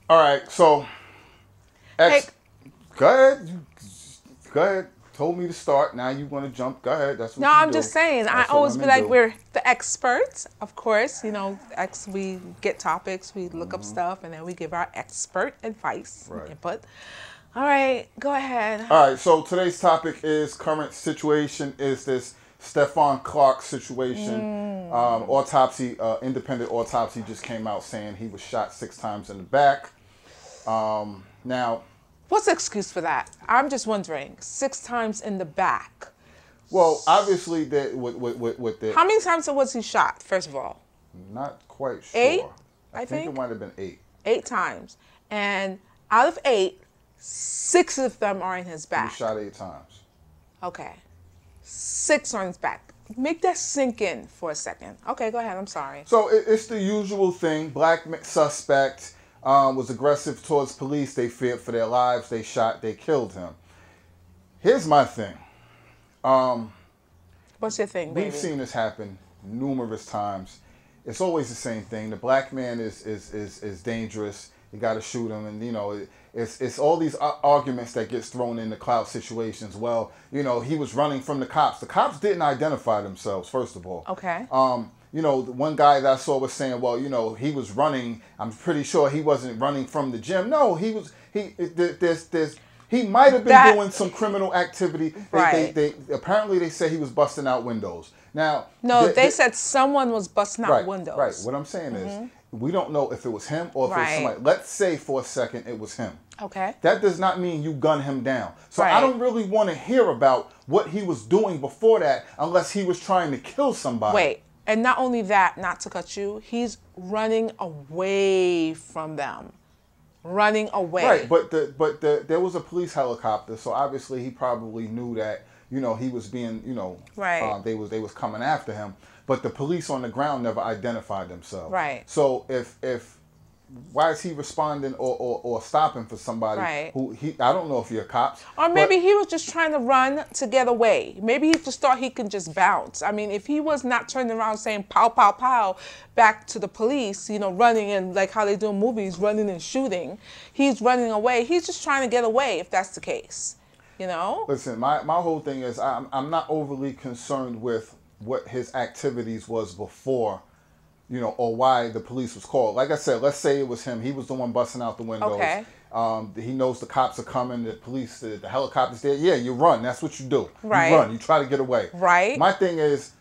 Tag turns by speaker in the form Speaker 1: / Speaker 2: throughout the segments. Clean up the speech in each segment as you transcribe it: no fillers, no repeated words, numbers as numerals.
Speaker 1: All right, so
Speaker 2: Hey,
Speaker 1: go ahead. Go ahead. Told me to start. Now you want to jump. Go ahead. That's
Speaker 2: no,
Speaker 1: what you
Speaker 2: I'm
Speaker 1: do.
Speaker 2: just saying. I
Speaker 1: That's what
Speaker 2: always be
Speaker 1: women
Speaker 2: like,
Speaker 1: do.
Speaker 2: we're the experts, of course. We get topics, we look up stuff, and then we give our expert advice and
Speaker 1: Right.
Speaker 2: input. All right, go ahead.
Speaker 1: All right, so today's topic is current situation is this Stephon Clark situation. Autopsy, independent autopsy just came out saying he was shot 6 times in the back. Now,
Speaker 2: What's the excuse for that? I'm just wondering. 6 times in the back.
Speaker 1: well, obviously that with the
Speaker 2: How many times was he shot, first of all?
Speaker 1: not quite sure.
Speaker 2: 8,
Speaker 1: I
Speaker 2: I
Speaker 1: think it
Speaker 2: think?
Speaker 1: might have been 8.
Speaker 2: 8 times. And out of 8, 6 of them are in his
Speaker 1: He
Speaker 2: back.
Speaker 1: was shot 8 times.
Speaker 2: Okay. 6 on his back. Make that sink in for a second. Okay, go ahead. I'm sorry.
Speaker 1: So it's the usual thing. Black suspect was aggressive towards police. They feared for their lives. They shot. They killed him. Here's my thing.
Speaker 2: What's your thing, baby?
Speaker 1: We've seen this happen numerous times. It's always the same thing. The black man is dangerous. You got to shoot him, and it's all these arguments that gets thrown in the clout situations. Well, he was running from the cops. The cops didn't identify themselves, first of all.
Speaker 2: Okay.
Speaker 1: The one guy that I saw was saying, well, he was running. I'm pretty sure he wasn't running from the gym. No, he was. He might have been doing some criminal activity.
Speaker 2: Right.
Speaker 1: They apparently they said he was busting out windows. Now,
Speaker 2: No, they said someone was busting out windows.
Speaker 1: Right. What I'm saying is, we don't know if it was him or if it was
Speaker 2: Right.
Speaker 1: somebody. Let's say for a second it was him.
Speaker 2: Okay.
Speaker 1: That does not mean you gun him down. So I
Speaker 2: Right.
Speaker 1: don't really want to hear about what he was doing before that unless he was trying to kill somebody.
Speaker 2: Wait. And not only that, not to cut you, he's running away from them. Running away.
Speaker 1: Right, but there was a police helicopter, so obviously he probably knew that he was being
Speaker 2: Right.
Speaker 1: they was coming after him, but the police on the ground never identified themselves.
Speaker 2: Right.
Speaker 1: So if why is he responding or stopping for somebody
Speaker 2: Right.
Speaker 1: who I don't know if you're cops
Speaker 2: Or maybe he was just trying to run to get away. Maybe he just thought he could just bounce. I mean, if he was not turning around saying pow, pow, pow back to the police, running and like how they do in movies, running and shooting, he's running away. He's just trying to get away if that's the case,
Speaker 1: Listen, my whole thing is I'm not overly concerned with what his activities was before, or why the police was called. Like I said, let's say it was him. He was the one busting out the windows.
Speaker 2: Okay.
Speaker 1: He knows the cops are coming, the police, the helicopter's there. Yeah, you run. That's what you do.
Speaker 2: Right.
Speaker 1: You run. You try to get away.
Speaker 2: Right.
Speaker 1: My thing is,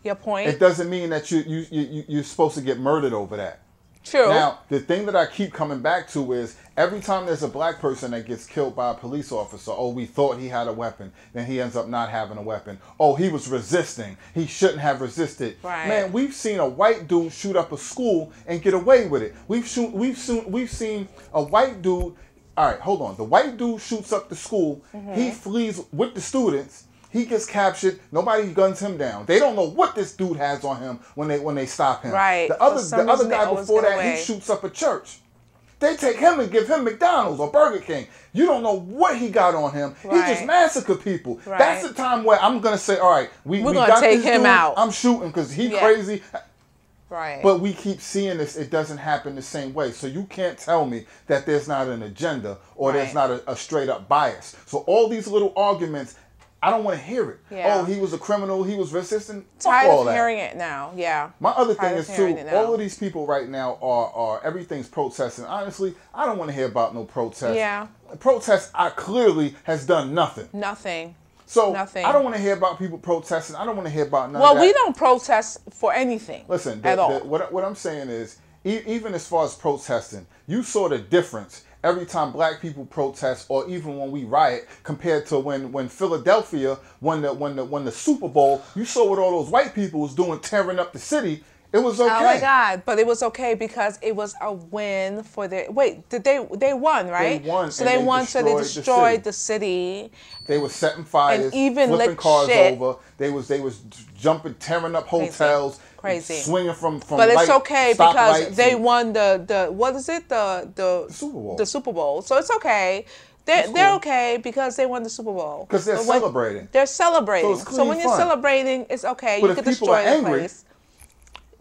Speaker 2: Your point?
Speaker 1: it doesn't mean that you're supposed to get murdered over that.
Speaker 2: True.
Speaker 1: Now, the thing that I keep coming back to is every time there's a black person that gets killed by a police officer, oh, we thought he had a weapon, then he ends up not having a weapon. Oh, he was resisting. He shouldn't have resisted.
Speaker 2: Right.
Speaker 1: Man, we've seen a white dude shoot up a school and get away with it. We've seen a white dude. All right, hold on. The white dude shoots up the school. He flees with the students. He gets captured. Nobody guns him down. They don't know what this dude has on him when they stop him.
Speaker 2: Right.
Speaker 1: The
Speaker 2: For
Speaker 1: other
Speaker 2: some
Speaker 1: guy
Speaker 2: reason, they always
Speaker 1: before
Speaker 2: get
Speaker 1: that,
Speaker 2: away.
Speaker 1: he shoots up a church. They take him and give him McDonald's or Burger King. You don't know what he got on him. He just
Speaker 2: Right.
Speaker 1: massacred people.
Speaker 2: Right.
Speaker 1: That's the time where I'm gonna say, all right, we
Speaker 2: gonna
Speaker 1: got
Speaker 2: take
Speaker 1: this
Speaker 2: him
Speaker 1: dude.
Speaker 2: out.
Speaker 1: I'm shooting because he
Speaker 2: Yeah.
Speaker 1: crazy.
Speaker 2: Right.
Speaker 1: But we keep seeing this. It doesn't happen the same way. So you can't tell me that there's not an agenda or there's
Speaker 2: Right.
Speaker 1: not a straight up bias. So all these little arguments, I don't want to hear it.
Speaker 2: Yeah.
Speaker 1: Oh, he was a criminal. He was resistant. Fuck
Speaker 2: Tired
Speaker 1: all
Speaker 2: of
Speaker 1: that.
Speaker 2: hearing it now. Yeah.
Speaker 1: My other
Speaker 2: Tired
Speaker 1: thing
Speaker 2: of
Speaker 1: is too,
Speaker 2: hearing it now.
Speaker 1: all of these people right now are everything's protesting. Honestly, I don't want to hear about no protest.
Speaker 2: Yeah.
Speaker 1: Protest clearly has done nothing.
Speaker 2: Nothing.
Speaker 1: So
Speaker 2: Nothing.
Speaker 1: I don't want to hear about people protesting. I don't want to hear about none
Speaker 2: Well,
Speaker 1: of that.
Speaker 2: we don't protest for anything.
Speaker 1: Listen,
Speaker 2: at all.
Speaker 1: what I'm saying is, even as far as protesting, you saw the difference every time black people protest, or even when we riot, compared to when Philadelphia won the Super Bowl. You saw what all those white people was doing, tearing up the city. It was okay.
Speaker 2: Oh my God! But it was okay because it was a win for their. Wait, did they won, right?
Speaker 1: They won,
Speaker 2: So
Speaker 1: and
Speaker 2: they
Speaker 1: they
Speaker 2: won. So they
Speaker 1: destroyed
Speaker 2: destroyed
Speaker 1: the
Speaker 2: the city.
Speaker 1: They was setting fires,
Speaker 2: And even
Speaker 1: flipping
Speaker 2: lit
Speaker 1: cars
Speaker 2: shit.
Speaker 1: over. They was jumping, tearing up hotels,
Speaker 2: Crazy.
Speaker 1: swinging from.
Speaker 2: But it's okay because
Speaker 1: stoplights
Speaker 2: they
Speaker 1: and-
Speaker 2: won the what is it the
Speaker 1: Super Bowl.
Speaker 2: The Super Bowl. So it's okay. They're
Speaker 1: cool.
Speaker 2: okay because they won the Super Bowl.
Speaker 1: Because they're
Speaker 2: But when-
Speaker 1: celebrating.
Speaker 2: They're celebrating.
Speaker 1: So it's
Speaker 2: So when
Speaker 1: clean
Speaker 2: you're
Speaker 1: fun.
Speaker 2: celebrating, it's okay.
Speaker 1: But
Speaker 2: you
Speaker 1: if
Speaker 2: can
Speaker 1: people
Speaker 2: destroy
Speaker 1: are
Speaker 2: the
Speaker 1: angry-
Speaker 2: place.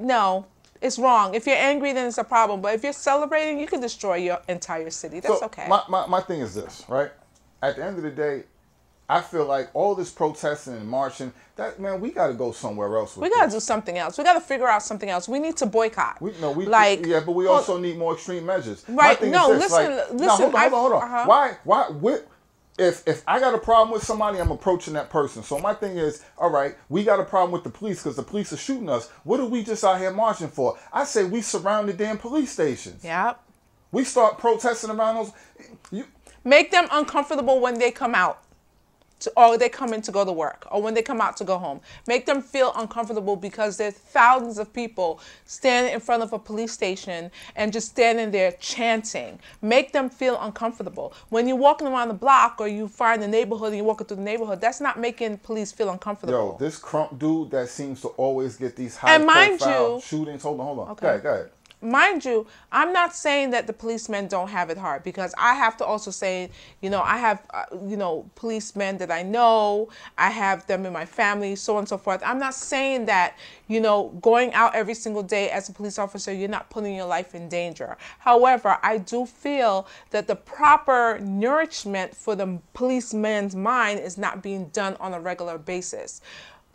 Speaker 2: No. It's wrong. If you're angry, then it's a problem. But if you're celebrating, you can destroy your entire city. That's okay.
Speaker 1: My thing is this, right? At the end of the day, I feel like all this protesting and marching, that, man, we got to go somewhere else with
Speaker 2: We got to do something else. We got to figure out something else. We need to boycott.
Speaker 1: Yeah, but we also need more extreme measures.
Speaker 2: Right. No,
Speaker 1: listen. Hold on. Why? If I got a problem with somebody, I'm approaching that person. So my thing is, all right, we got a problem with the police because the police are shooting us. What are we just out here marching for? I say we surround the damn police stations.
Speaker 2: Yep.
Speaker 1: We start protesting around those.
Speaker 2: Make them uncomfortable when they come out. Or they come in to go to work, or when they come out to go home. Make them feel uncomfortable because there's thousands of people standing in front of a police station and just standing there chanting. Make them feel uncomfortable. When you're walking around the block or you find the neighborhood and you're walking through the neighborhood, that's not making police feel uncomfortable.
Speaker 1: Yo, this Crump dude that seems to always get these high-profile shootings. Hold on. Okay, go ahead.
Speaker 2: Mind you, I'm not saying that the policemen don't have it hard, because I have to also say, I have, policemen that I know, I have them in my family, so on and so forth. I'm not saying that, going out every single day as a police officer, you're not putting your life in danger. However, I do feel that the proper nourishment for the policeman's mind is not being done on a regular basis.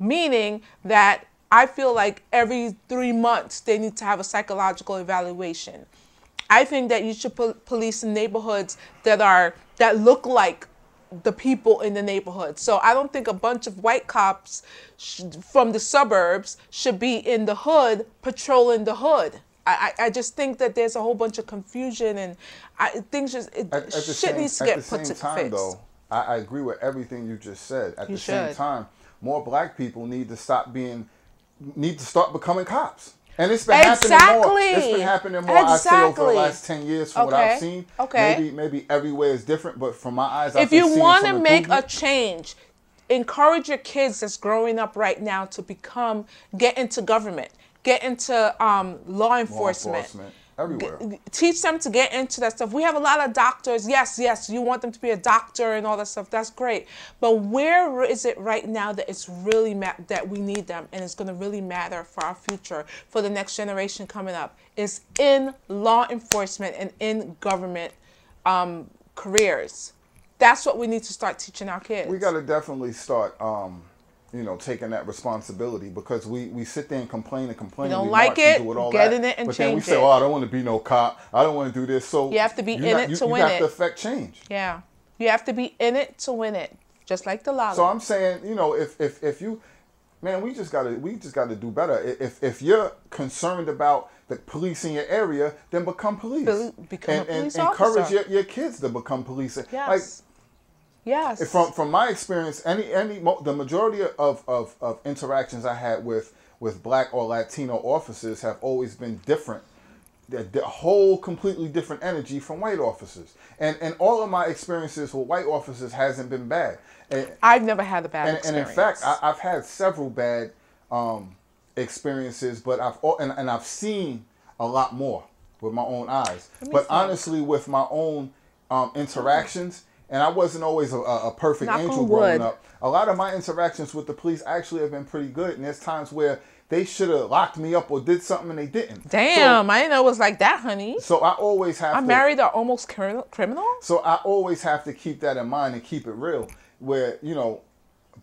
Speaker 2: Meaning that I feel like every 3 months they need to have a psychological evaluation. I think that you should police in neighborhoods that look like the people in the neighborhood. So I don't think a bunch of white cops from the suburbs should be in the hood patrolling the hood. I just think that there's a whole bunch of confusion, and shit needs to get put to fix.
Speaker 1: Though, I agree with everything you just said. At the same time, more black people need to start becoming cops. And it's been happening more. It's been happening more, I'd say, over the last 10 years from what I've seen.
Speaker 2: Okay.
Speaker 1: Maybe everywhere is different, but from my eyes,
Speaker 2: if you want to make a change, encourage your kids that's growing up right now to get into government, get into law enforcement.
Speaker 1: Everywhere.
Speaker 2: Teach them to get into that stuff. We have a lot of doctors. Yes, you want them to be a doctor and all that stuff. That's great. But where is it right now that it's really that we need them, and it's going to really matter for our future, for the next generation coming up? Is in law enforcement and in government careers. That's what we need to start teaching our kids.
Speaker 1: We got to definitely start taking that responsibility, because we sit there and complain.
Speaker 2: You don't like it, get in it and change it. But then we say, oh, I don't want to be no cop. I don't want to do this. So you have to be in it to win it.
Speaker 1: You have to affect change.
Speaker 2: Yeah. You have to be in it to win it. Just like the lotto.
Speaker 1: So I'm saying, if you, man, we just gotta do better. If you're concerned about the police in your area, then become police.
Speaker 2: Become a police officer.
Speaker 1: Encourage your kids to become police.
Speaker 2: Yes. Yes.
Speaker 1: From my experience, the majority of interactions I had with black or Latino officers have always been different. The whole completely different energy from white officers. And all of my experiences with white officers hasn't been bad.
Speaker 2: I've never had a bad experience.
Speaker 1: And in fact, I've had several bad experiences, but I've seen a lot more with my own eyes. But honestly, with my own interactions, and I wasn't always a perfect angel growing up, a lot of my interactions with the police actually have been pretty good. And there's times where they should have locked me up or did something and they didn't.
Speaker 2: Damn, I didn't know it was like that, honey.
Speaker 1: So I always have
Speaker 2: I married an almost criminal? So
Speaker 1: I always have to keep that in mind and keep it real. Where,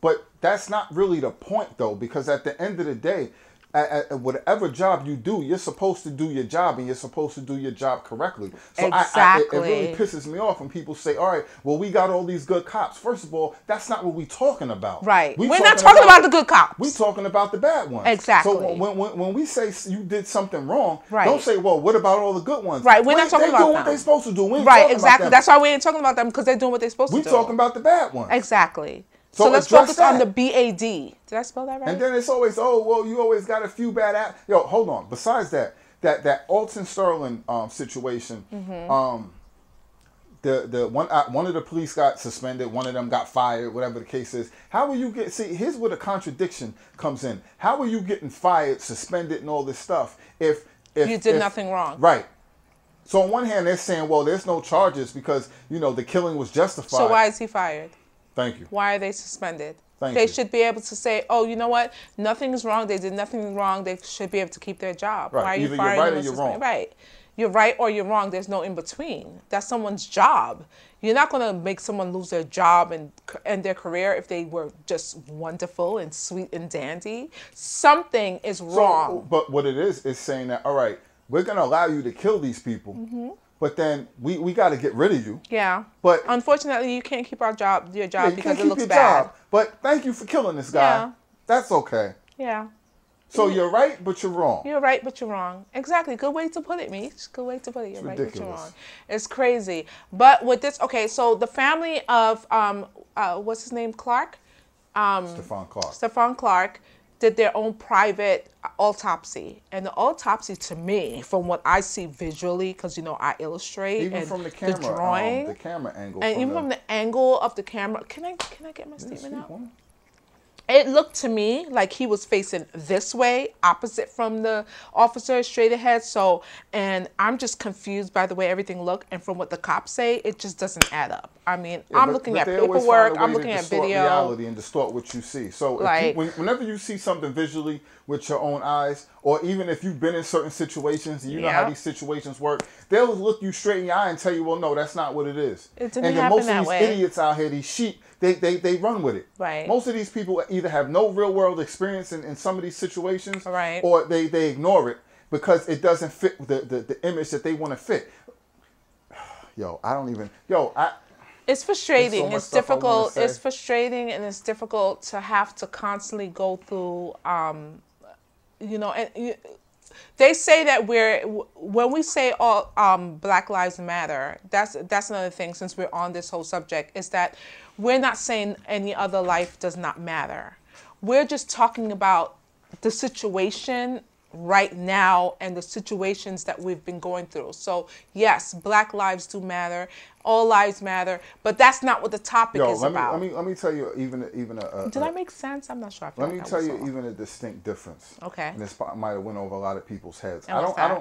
Speaker 1: but that's not really the point, though, because at the end of the day, at whatever job you do, you're supposed to do your job, and you're supposed to do your job correctly. So
Speaker 2: exactly.
Speaker 1: It really pisses me off when people say, all right, well, we got all these good cops. First of all, that's not what we're talking about.
Speaker 2: Right. We're not talking about the good cops.
Speaker 1: We're talking about the bad ones.
Speaker 2: Exactly.
Speaker 1: So when we say you did something wrong,
Speaker 2: right,
Speaker 1: don't say, well, what about all the good ones?
Speaker 2: Right. We're not talking about them.
Speaker 1: They're doing what they're supposed to do. We ain't
Speaker 2: right,
Speaker 1: talking
Speaker 2: exactly.
Speaker 1: About them.
Speaker 2: That's why we ain't talking about them, because they're doing what they're supposed to do.
Speaker 1: We're talking about the bad ones.
Speaker 2: Exactly. So let's focus on the BAD. Did I spell that right?
Speaker 1: And then it's always, oh, well, you always got a few bad acts. Yo, hold on. Besides that Alton Sterling situation, the one of the police got suspended, one of them got fired, whatever the case is. How will you here's where the contradiction comes in. How are you getting fired, suspended, and all this stuff if
Speaker 2: you did nothing wrong?
Speaker 1: Right. So on one hand, they're saying, well, there's no charges because, the killing was justified.
Speaker 2: So why is he fired?
Speaker 1: Thank you.
Speaker 2: Why are they suspended? They should be able to say, oh, you know what? Nothing is wrong. They did nothing wrong. They should be able to keep their job.
Speaker 1: Right.
Speaker 2: Why are
Speaker 1: Either
Speaker 2: you firing
Speaker 1: you're right
Speaker 2: them
Speaker 1: or you're wrong.
Speaker 2: Right. You're right or you're wrong. There's no in between. That's someone's job. You're not going to make someone lose their job and their career if they were just wonderful and sweet and dandy. Something is wrong.
Speaker 1: So, but what it is saying that, all right, we're going to allow you to kill these people, but then we got to get rid of you.
Speaker 2: Yeah.
Speaker 1: But
Speaker 2: unfortunately, you can't keep your job because it looks bad.
Speaker 1: Job, but thank you for killing this guy.
Speaker 2: Yeah.
Speaker 1: That's okay.
Speaker 2: Yeah.
Speaker 1: So you're right, but you're wrong.
Speaker 2: You're right, but you're wrong. Exactly. Good way to put it, Meech. Good way to put it. You're right, but you're wrong. It's crazy. But with this, okay, so the family of, what's his name, Clark?
Speaker 1: Stephon Clark.
Speaker 2: Stephon Clark did their own private autopsy. And the autopsy, to me, from what I see visually, because, you know, I illustrate.
Speaker 1: Even
Speaker 2: and
Speaker 1: from the camera,
Speaker 2: the drawing.
Speaker 1: the camera angle.
Speaker 2: And even from the angle of the camera. Can I get my statement out?
Speaker 1: One.
Speaker 2: It looked to me like he was facing this way, opposite from the officer, straight ahead. So, and I'm just confused by the way everything looked. And from what the cops say, it just doesn't add up. I mean, I'm looking at paperwork, I'm looking at video.
Speaker 1: Reality and distort what you see. So, like, whenever you see something visually with your own eyes, or even if you've been in certain situations and you know how these situations work, they'll look you straight in your eye and tell you, well, no, that's not what it is.
Speaker 2: It didn't happen that way.
Speaker 1: And most of these idiots out here, these sheep, they run with it.
Speaker 2: Right.
Speaker 1: Most of these people either have no real world experience in some of these situations,
Speaker 2: right,
Speaker 1: or they ignore it because it doesn't fit the image that they want to fit.
Speaker 2: It's frustrating. It's difficult. It's frustrating, and it's difficult to have to constantly go through. You know, and they say that when we say all Black Lives Matter, that's another thing. Since we're on this whole subject, is that we're not saying any other life does not matter. We're just talking about the situation right now and the situations that we've been going through. So yes, Black lives do matter, all lives matter, but that's not what the topic is about.
Speaker 1: Let me tell you even
Speaker 2: did I make sense? I'm not sure.
Speaker 1: Let me tell you even a distinct difference.
Speaker 2: Okay.
Speaker 1: And this might have went over a lot of people's heads.
Speaker 2: And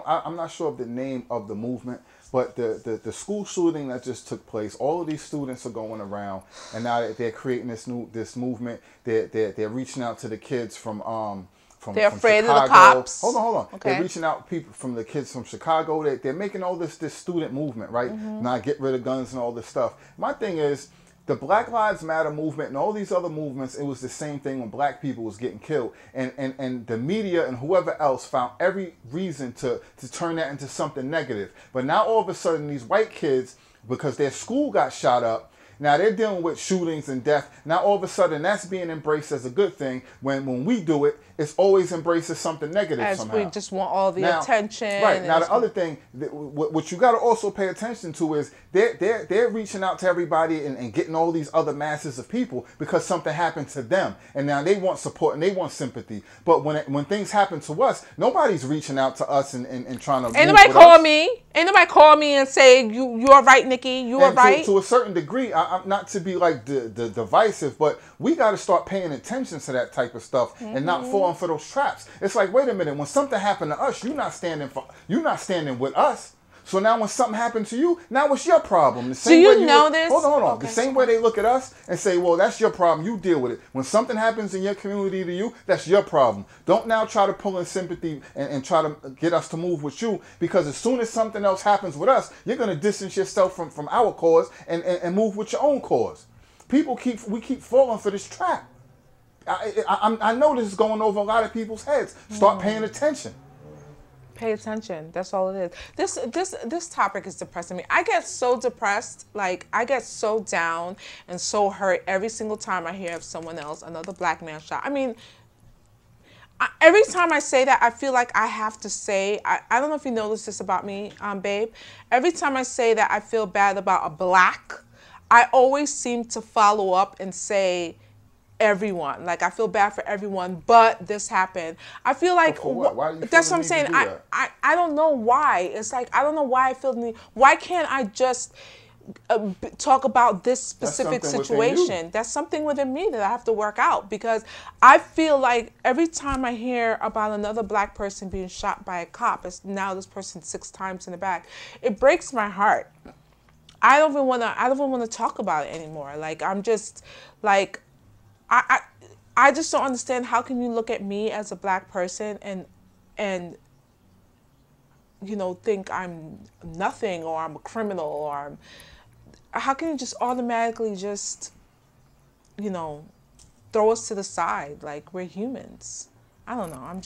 Speaker 1: I'm not sure of the name of the movement, but the school shooting that just took place, all of these students are going around, and now they're creating this movement. They're reaching out to the kids from
Speaker 2: they're afraid
Speaker 1: Chicago.
Speaker 2: of the cops.
Speaker 1: Hold on.
Speaker 2: Okay.
Speaker 1: They're reaching out people from the kids from Chicago. They're making all this student movement, right? Now get rid of guns and all this stuff. My thing is, the Black Lives Matter movement and all these other movements, it was the same thing when black people was getting killed. And the media and whoever else found every reason to turn that into something negative. But now all of a sudden these white kids, because their school got shot up, now they're dealing with shootings and death. Now all of a sudden that's being embraced as a good thing. When we do it, it's always embraced as something negative somehow.
Speaker 2: We just want all the attention.
Speaker 1: Right. Now the other thing, what you got to also pay attention to is they're reaching out to everybody and getting all these other masses of people because something happened to them. And now they want support and they want sympathy. But when things happen to us, nobody's reaching out to us and trying to...
Speaker 2: Ain't nobody call me. Ain't nobody call me and say, you're right, Nikki. You are right.
Speaker 1: To a certain degree, I'm not to be like the divisive, but we got to start paying attention to that type of stuff and not falling for those traps. It's like, wait a minute, when something happened to us, you're not standing with us. So now when something happened to you, now it's your problem. The same
Speaker 2: Do
Speaker 1: way
Speaker 2: you know this?
Speaker 1: Hold on.
Speaker 2: Okay.
Speaker 1: The same way they look at us and say, well, that's your problem. You deal with it. When something happens in your community to you, that's your problem. Don't now try to pull in sympathy and try to get us to move with you, because as soon as something else happens with us, you're going to distance yourself from our cause and move with your own cause. We keep falling for this trap. I know this is going over a lot of people's heads. Start paying attention.
Speaker 2: Pay attention. That's all it is. This topic is depressing me. I get so depressed. Like, I get so down and so hurt every single time I hear of someone else, another black man shot. I mean, every time I say that, I feel like I have to say, I don't know if you noticed this about me, babe. Every time I say that I feel bad about a black, I always seem to follow up and say, everyone. Like, I feel bad for everyone, but this happened. I feel like,
Speaker 1: for what? Why do you feel
Speaker 2: that's
Speaker 1: the
Speaker 2: what I'm
Speaker 1: need
Speaker 2: saying.
Speaker 1: to do that?
Speaker 2: I don't know why. It's like, I don't know why I feel the need. Why can't I just talk about this specific situation? That's something within me that I have to work out, because I feel like every time I hear about another black person being shot by a cop, it's now this person 6 times in the back, it breaks my heart. I don't even want to talk about it anymore. Like, I'm just like, I just don't understand, how can you look at me as a black person and you know, think I'm nothing, or I'm a criminal, or how can you just automatically just, you know, throw us to the side like we're humans? I don't know.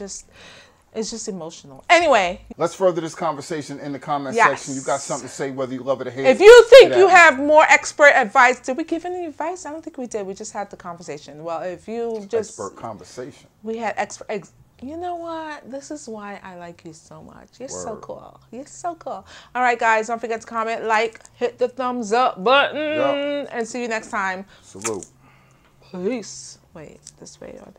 Speaker 2: It's just emotional. Anyway.
Speaker 1: Let's further this conversation in the comment section. You got something to say, whether you love it or hate it.
Speaker 2: If you think you have more expert advice, did we give any advice? I don't think we did. We just had the conversation. Well, if you just...
Speaker 1: Expert conversation.
Speaker 2: We had expert... You know what? This is why I like you so much. You're so cool. You're so cool. All right, guys. Don't forget to comment, like, hit the thumbs up button, and see you next time.
Speaker 1: Salute.
Speaker 2: Peace. Wait, this way or